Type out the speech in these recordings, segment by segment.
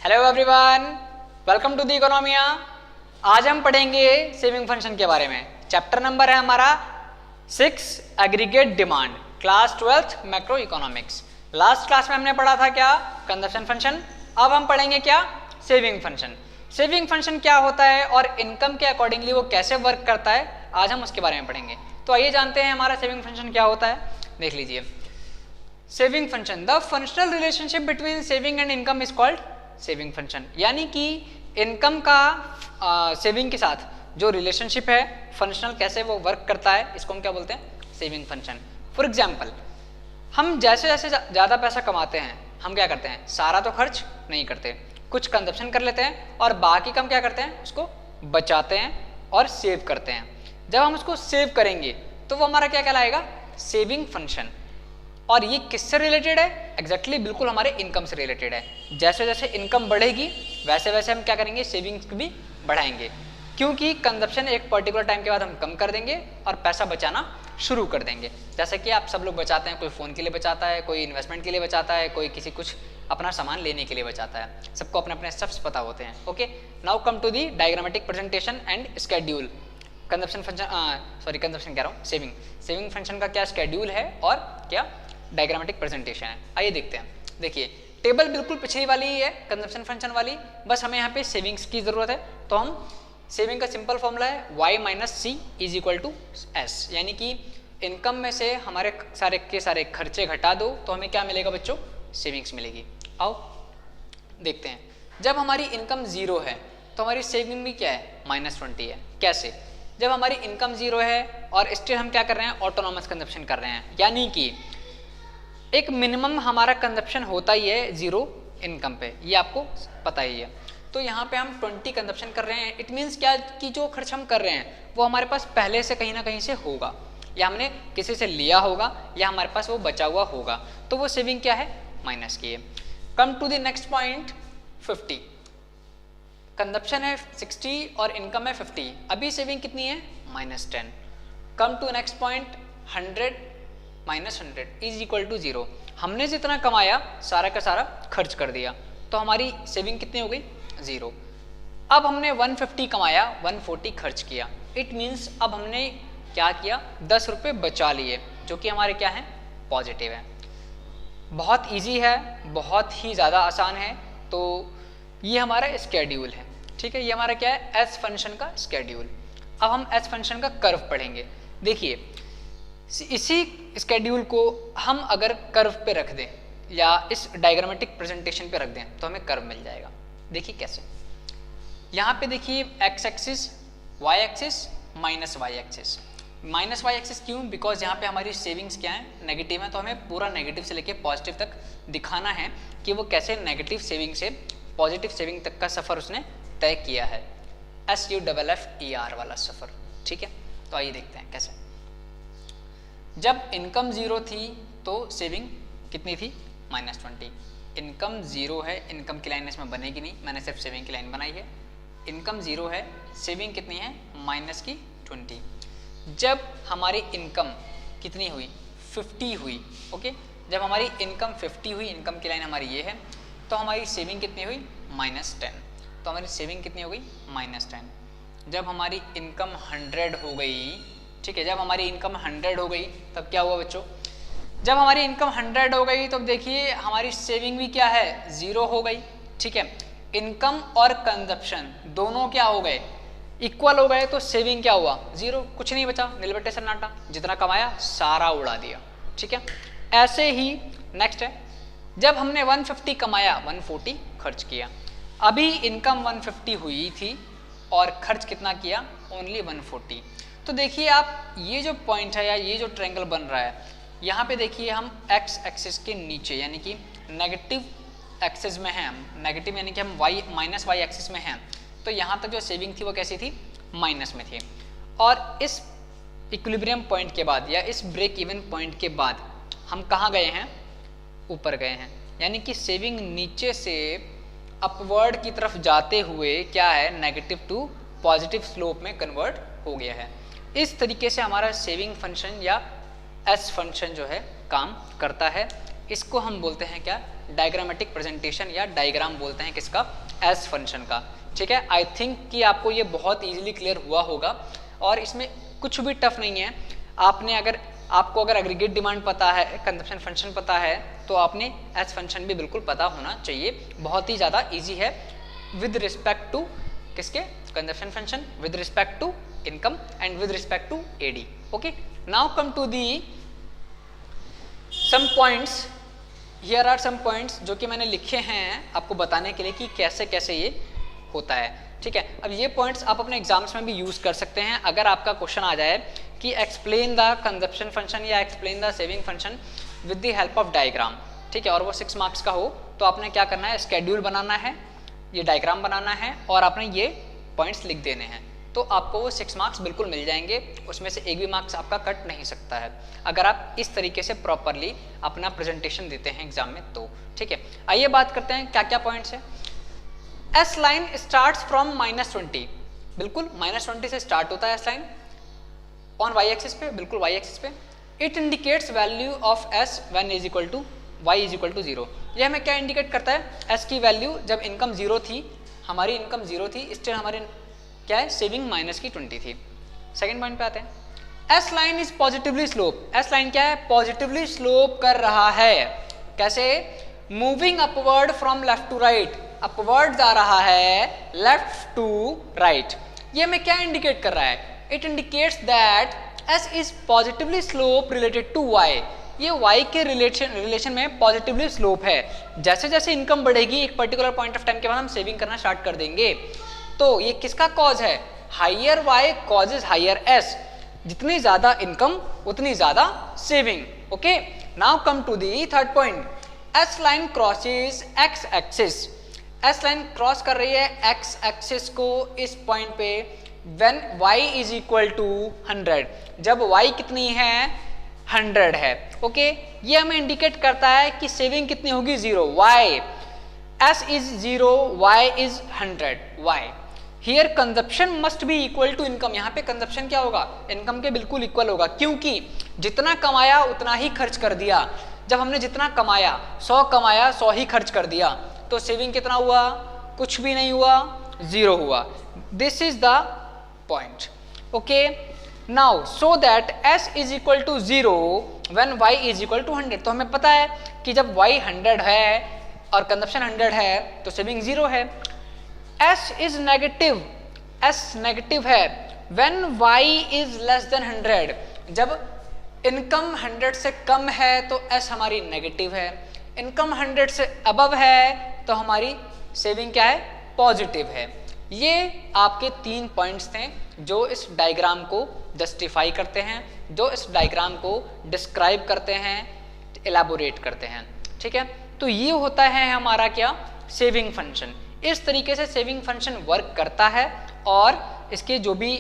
Hello everyone, welcome to the Economia. आज हम पढ़ेंगे सेविंग फंक्शन के बारे में। चैप्टर नंबर है हमारा 6 aggregate demand, class 12th macro economics. Last class में हमने पढ़ा था क्या, कंजप्शन फंक्शन। अब हम पढ़ेंगे क्या, सेविंग फंक्शन। सेविंग फंक्शन क्या होता है और इनकम के अकॉर्डिंगली वो कैसे वर्क करता है, आज हम उसके बारे में पढ़ेंगे। तो आइए जानते हैं हमारा सेविंग फंक्शन क्या होता है। देख लीजिए, saving function, the functional relationship between saving and income is called saving function. यानी कि इनकम का सेविंग के साथ जो रिलेशनशिप है, फंक्शनल कैसे वो वर्क करता है, इसको हम क्या बोलते हैं, सेविंग फंक्शन। फॉर एग्जाम्पल, हम जैसे जैसे ज़्यादा पैसा कमाते हैं, हम क्या करते हैं, सारा तो खर्च नहीं करते, कुछ कंजप्शन कर लेते हैं और बाकी कम क्या करते हैं, उसको बचाते हैं और सेव करते हैं। जब हम उसको सेव करेंगे तो वो हमारा क्या कहलाएगा, सेविंग फंक्शन। और ये किससे रिलेटेड है, एग्जैक्टली बिल्कुल हमारे इनकम से रिलेटेड है। जैसे जैसे इनकम बढ़ेगी वैसे वैसे हम क्या करेंगे, सेविंग्स भी बढ़ाएंगे, क्योंकि कंजप्शन एक पर्टिकुलर टाइम के बाद हम कम कर देंगे और पैसा बचाना शुरू कर देंगे। जैसे कि आप सब लोग बचाते हैं, कोई फ़ोन के लिए बचाता है, कोई इन्वेस्टमेंट के लिए बचाता है, कोई किसी कुछ अपना सामान लेने के लिए बचाता है। सबको अपने अपने स्टेप्स पता होते हैं। Okay, now come to the diagrammatic presentation and schedule. Consumption function consumption कह रहा हूँ, सेविंग फंक्शन का क्या स्केड्यूल है और क्या डायग्रामेटिक प्रेजेंटेशन है, आइए देखते हैं। देखिए, टेबल बिल्कुल पिछली वाली ही है, कंजप्शन फंक्शन वाली, बस हमें यहाँ पे सेविंग्स की ज़रूरत है। तो हम सेविंग का सिंपल फॉर्मूला है y minus C is equal to S. यानी कि इनकम में से हमारे सारे के सारे खर्चे घटा दो तो हमें क्या मिलेगा बच्चों, सेविंग्स मिलेगी। आओ देखते हैं। जब हमारी इनकम ज़ीरो है तो हमारी सेविंग भी क्या है, -20 है। कैसे, जब हमारी इनकम ज़ीरो है और स्टिल हम क्या कर रहे हैं, ऑटोनॉमस कंजप्शन कर रहे हैं, यानी कि एक मिनिमम हमारा कंजप्शन होता ही है ज़ीरो इनकम पे, ये आपको पता ही है। तो यहाँ पे हम 20 कंजप्शन कर रहे हैं। इट मीन्स क्या कि जो खर्च हम कर रहे हैं वो हमारे पास पहले से कहीं ना कहीं से होगा, या हमने किसी से लिया होगा, या हमारे पास वो बचा हुआ होगा। तो वो सेविंग क्या है, माइनस की है। Come to the next point, 50। Consumption है 60 और इनकम है 50। अभी सेविंग कितनी है, -10। Come to next point, 100 minus 100 is equal to 0। हमने जितना कमाया सारा का सारा खर्च कर दिया, तो हमारी सेविंग कितनी हो गई, 0। अब हमने 150 कमाया, 140 खर्च किया। इट मीन्स अब हमने क्या किया, 10 रुपये बचा लिए, जो कि हमारे क्या है, पॉजिटिव है। बहुत इजी है, बहुत ही ज़्यादा आसान है। तो ये हमारा स्केड्यूल है, ठीक है। ये हमारा क्या है, एस फंक्शन का स्केड्यूल। अब हम एस फंक्शन का कर्व पढ़ेंगे। देखिए, इसी स्केड्यूल को हम अगर कर्व पे रख दें या इस डायग्रामेटिक प्रेजेंटेशन पे रख दें तो हमें कर्व मिल जाएगा। देखिए कैसे, यहाँ पे देखिए X axis, Y axis, minus Y axis. Minus Y axis क्यों, बिकॉज यहाँ पे हमारी सेविंग्स क्या है, नेगेटिव है, तो हमें पूरा नेगेटिव से लेके पॉजिटिव तक दिखाना है कि वो कैसे नेगेटिव सेविंग से पॉजिटिव सेविंग तक का सफ़र उसने तय किया है, SUFFER वाला सफ़र, ठीक है। तो आइए देखते हैं कैसे। जब इनकम ज़ीरो थी तो सेविंग कितनी थी, -20। इनकम ज़ीरो है, इनकम की लाइन इसमें बनेगी नहीं, मैंने सिर्फ सेविंग की लाइन बनाई है। इनकम ज़ीरो है, सेविंग कितनी है, -20। जब हमारी इनकम कितनी हुई, 50 हुई, ओके। जब हमारी इनकम 50 हुई, इनकम की लाइन हमारी ये है, तो हमारी सेविंग कितनी हुई, -10। तो हमारी सेविंग कितनी हो गई, -10। जब हमारी इनकम 100 हो गई, ठीक है, जब हमारी इनकम 100 हो गई तब क्या हुआ बच्चों, जब हमारी इनकम 100 हो गई तो देखिए हमारी सेविंग भी क्या है, 0 हो गई, ठीक है। इनकम और कंजप्शन दोनों क्या हो गए, इक्वल हो गए, तो सेविंग क्या हुआ, 0, कुछ नहीं बचा, नीलबट्टे सन्नाटा, जितना कमाया सारा उड़ा दिया, ठीक है। ऐसे ही नेक्स्ट है, जब हमने 150 कमाया, 140 खर्च किया। अभी इनकम 150 हुई थी और खर्च कितना किया, ओनली 140। तो देखिए आप, ये जो पॉइंट है या ये जो ट्रायंगल बन रहा है, यहाँ पे देखिए हम एक्स एक्सिस के नीचे यानी कि नेगेटिव एक्सिस में हैं, हम नेगेटिव यानी कि हम वाई माइनस वाई एक्सिस में हैं। तो यहाँ तक जो सेविंग थी वो कैसी थी, माइनस में थी। और इस इक्विलिब्रियम पॉइंट के बाद या इस ब्रेक इवन पॉइंट के बाद हम कहाँ गए हैं, ऊपर गए हैं। यानी कि सेविंग नीचे से अपवर्ड की तरफ जाते हुए क्या है, नेगेटिव टू पॉजिटिव स्लोप में कन्वर्ट हो गया है। इस तरीके से हमारा सेविंग फंक्शन या एस फंक्शन जो है काम करता है। इसको हम बोलते हैं क्या, डायग्रामेटिक प्रेजेंटेशन या डायग्राम बोलते हैं किसका, एस फंक्शन का। ठीक है, आई थिंक कि आपको ये बहुत इजीली क्लियर हुआ होगा और इसमें कुछ भी टफ नहीं है। आपको अगर एग्रीगेट डिमांड पता है, कंजप्शन फंक्शन पता है, तो आपने एस फंक्शन भी बिल्कुल पता होना चाहिए। बहुत ही ज़्यादा इजी है विद रिस्पेक्ट टू किसके, consumption function, with respect to income and with respect to AD. Okay, now come to the some points. Here are some points जो कि मैंने लिखे हैं आपको बताने के लिए कि कैसे कैसे ये होता है। ठीक है, अब ये पॉइंट्स आप अपने एग्जाम्स में भी यूज कर सकते हैं। अगर आपका क्वेश्चन आ जाए कि एक्सप्लेन द कंजप्शन फंक्शन या explain the saving function with the help of diagram, ठीक है, और वो 6 मार्क्स का हो, तो आपने क्या करना है, स्केड्यूल बनाना है, ये डायग्राम बनाना है और आपने ये पॉइंट्स लिख देने हैं, तो आपको वो 6 मार्क्स बिल्कुल मिल जाएंगे। उसमें से एक भी मार्क्स आपका कट नहीं सकता है अगर आप इस तरीके से प्रॉपरली अपना प्रेजेंटेशन देते हैं एग्जाम में तो। ठीक है, आइए बात करते हैं क्या क्या पॉइंट्स है। एस लाइन स्टार्ट्स फ्रॉम -20, बिल्कुल -20 से स्टार्ट होता है S line on Y axis पे, बिल्कुल वाई एक्सिस पे। It indicates value of S when is equal to Y is equal to 0। यह हमें क्या इंडिकेट करता है, एस की वैल्यू जब इनकम 0 थी, हमारी इनकम 0 थी, स्टिल हमारी क्या है, सेविंग -20 थी। सेकेंड पॉइंट पे आते हैं, S line is positively slope. S line क्या है, पॉजिटिवली स्लोप कर रहा है। कैसे, moving upward from left to right, upward जा रहा है लेफ्ट टू राइट। ये हमें क्या इंडिकेट कर रहा है, it indicates that S is positively slope related to Y. ये वाई के रिलेशन में पॉजिटिवली स्लोप है। जैसे जैसे इनकम बढ़ेगी एक पर्टिकुलर पॉइंट ऑफ टाइम के बाद हम सेविंग करना स्टार्ट कर देंगे। तो ये किसका कॉज है, higher Y causes higher S. जितनी ज्यादा इनकम उतनी ज्यादा saving. Okay, now come to the third point, S line crosses X axis. S line cross कर रही है एक्स एक्सिस को इस पॉइंट पे when y is equal to 100, जब y कितनी है, 100 है। ओके, ये हमें इंडिकेट करता है कि सेविंग कितनी होगी, 0। y s is 0, y is 100, y here consumption must be equal to income. यहाँ पे कंजप्शन क्या होगा, इनकम के बिल्कुल इक्वल होगा, क्योंकि जितना कमाया उतना ही खर्च कर दिया। जब हमने जितना कमाया 100 कमाया 100 ही खर्च कर दिया, तो सेविंग कितना हुआ, कुछ भी नहीं हुआ, 0 हुआ। This is the point. Okay, now so that s is equal to 0 when y is equal to 100। तो हमें पता है कि जब y 100 है और कंजप्शन 100 है तो सेविंग 0 है। s is negative, s negative है when y is less than 100। जब इनकम 100 से कम है तो s हमारी नेगेटिव है, इनकम 100 से अबव है तो हमारी सेविंग क्या है, पॉजिटिव है। ये आपके 3 पॉइंट्स थे जो इस डायग्राम को जस्टिफाई करते हैं, जो इस डायग्राम को डिस्क्राइब करते हैं, एलाबोरेट करते हैं। ठीक है, तो ये होता है हमारा क्या, सेविंग फंक्शन। इस तरीके से सेविंग फंक्शन वर्क करता है और इसके जो भी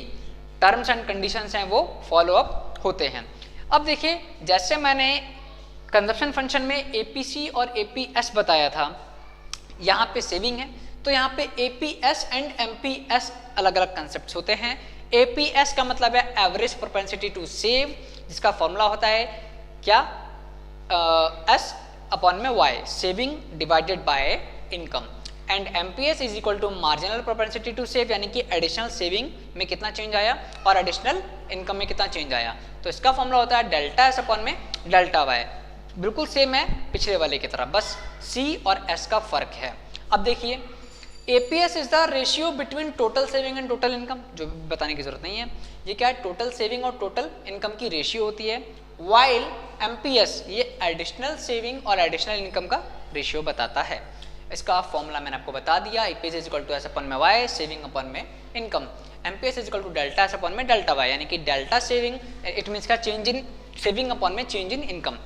टर्म्स एंड कंडीशंस हैं वो फॉलो अप होते हैं। अब देखिए, जैसे मैंने कंजप्शन फंक्शन में एपीसी और एपीएस बताया था, यहाँ पे सेविंग है, तो यहाँ पे एपीएस एंड एमपीएस अलग अलग कंसेप्ट होते हैं। एपीएस का मतलब है एवरेज प्रोपेंसिटी टू सेव, जिसका फॉर्मूला होता है क्या, एस अपॉन में Y, saving divided by income. And MPS is equal to marginal propensity to save, यानी कि एडिशनल सेविंग में कितना चेंज आया और एडिशनल इनकम में कितना चेंज आया। तो इसका फॉर्मूला होता है डेल्टा एस अपॉन में डेल्टा वाई। बिल्कुल सेम है पिछले वाले की तरह, बस सी और एस का फर्क है। अब देखिए, APS is the ratio between total saving and total income, जो बताने की जरूरत नहीं है। ये क्या है, टोटल सेविंग और टोटल इनकम की रेशियो होती है। वाइल एमपीएस ये एडिशनल सेविंग और एडिशनल इनकम का रेशियो बताता है। इसका फॉर्मूला मैंने आपको बता दिया, APS is equal to S upon में वाई, सेविंग अपॉन में income. MPS is equal to delta S upon में डेल्टा वाई, यानी कि डेल्टा सेविंग इट मीन्स का चेंज इन सेविंग अपॉन में change in income.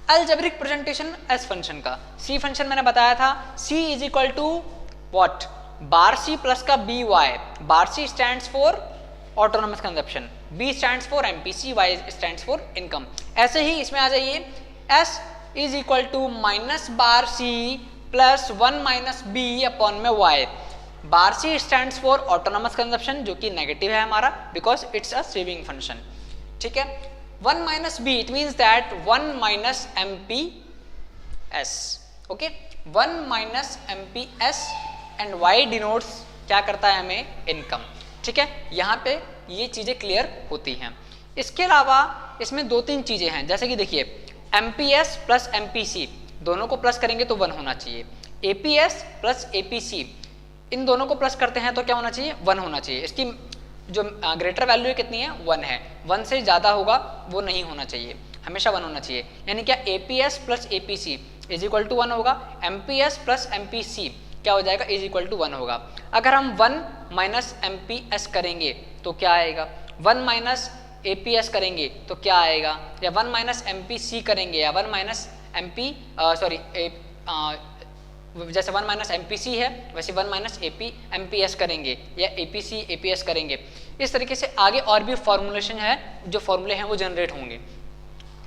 Algebraic presentation S function का, C function मैंने बताया था, C is equal to what, bar C plus का B Y. Bar C stands for autonomous consumption, B stands for MPC, Y stands for income. ऐसे ही इसमें आ जाइए, S is equal to minus bar C plus 1 minus B upon में Y. Bar C stands for autonomous consumption, जो कि negative है हमारा, because it's a saving function. ठीक है, 1 minus B, it means that 1 minus MP S. Okay, 1 minus M P S and Y denotes क्या करता है हमें, इनकम। ठीक है, यहाँ पे ये चीजें क्लियर होती हैं। इसके अलावा इसमें 2-3 चीजें हैं, जैसे कि देखिए M P S plus M P C दोनों को प्लस करेंगे तो 1 होना चाहिए, A P S plus A P C इन दोनों को प्लस करते हैं तो क्या होना चाहिए, 1 होना चाहिए। इसकी जो ग्रेटर वैल्यू कितनी है, 1 है, 1 से ज़्यादा होगा वो नहीं होना चाहिए, हमेशा 1 होना चाहिए। यानी क्या A P S plus A P C is equal to 1 होगा, M P S plus M P C क्या हो जाएगा, इज इक्वल टू 1 होगा। अगर हम 1 माइनस एम पी एस करेंगे तो क्या आएगा, 1 माइनस ए पी एस करेंगे तो क्या आएगा, या 1 माइनस एम पी सी करेंगे, या 1 माइनस एम पी सॉरी जैसे 1 माइनस एम पी सी है वैसे 1 minus A P M P S करेंगे, या A P C A P S करेंगे। इस तरीके से आगे और भी फॉर्मुलेशन है, जो फॉर्मूले हैं वो जनरेट होंगे।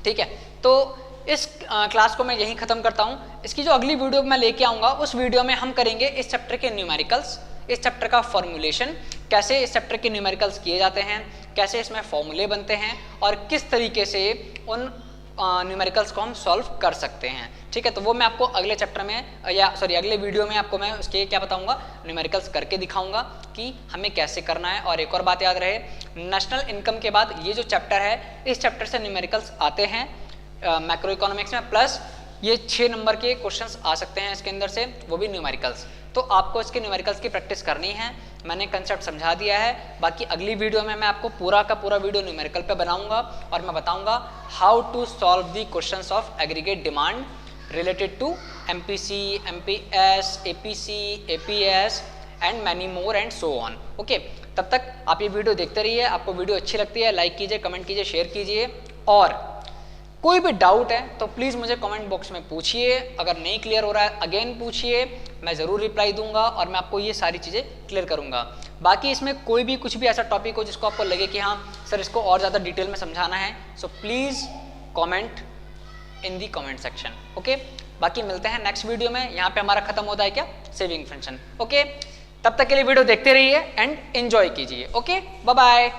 ठीक है, तो इस क्लास को मैं यहीं ख़त्म करता हूँ। इसकी जो अगली वीडियो मैं लेके आऊँगा उस वीडियो में हम करेंगे इस चैप्टर के न्यूमेरिकल्स, इस चैप्टर का फॉर्मुलेशन, कैसे इस चैप्टर के न्यूमेरिकल्स किए जाते हैं, कैसे इसमें फॉर्मूले बनते हैं और किस तरीके से उन न्यूमेरिकल्स को हम सॉल्व कर सकते हैं। ठीक है, तो वो मैं आपको अगले चैप्टर में या सॉरी अगले वीडियो में आपको मैं उसके क्या बताऊंगा, न्यूमेरिकल्स करके दिखाऊंगा कि हमें कैसे करना है। और एक और बात याद रहे, नेशनल इनकम के बाद ये जो चैप्टर है इस चैप्टर से न्यूमेरिकल्स आते हैं मैक्रो इकोनॉमिक्स में, प्लस ये 6 नंबर के क्वेश्चंस आ सकते हैं इसके अंदर से, वो भी न्यूमेरिकल्स। तो आपको इसके न्यूमेरिकल्स की प्रैक्टिस करनी है। मैंने कंसेप्ट समझा दिया है, बाकी अगली वीडियो में मैं आपको पूरा का पूरा वीडियो न्यूमेरिकल पे बनाऊंगा और मैं बताऊंगा how to solve the questions of aggregate demand related to MPC, MPS, APC, APS and many more and so on. Okay, तब तक आप ये वीडियो देखते रहिए। आपको वीडियो अच्छी लगती है लाइक कीजिए, कमेंट कीजिए, शेयर कीजिए, और कोई भी डाउट है तो प्लीज़ मुझे कमेंट बॉक्स में पूछिए। अगर नहीं क्लियर हो रहा है अगेन पूछिए, मैं ज़रूर रिप्लाई दूंगा और मैं आपको ये सारी चीज़ें क्लियर करूंगा। बाकी इसमें कोई भी कुछ भी ऐसा टॉपिक हो जिसको आपको लगे कि हाँ सर इसको और ज़्यादा डिटेल में समझाना है, so please comment in the comment section. Okay, बाकी मिलते हैं नेक्स्ट वीडियो में। यहाँ पे हमारा खत्म होता है क्या, सेविंग फंक्शन। ओके, तब तक के लिए वीडियो देखते रहिए एंड एंजॉय कीजिए। Okay, bye bye.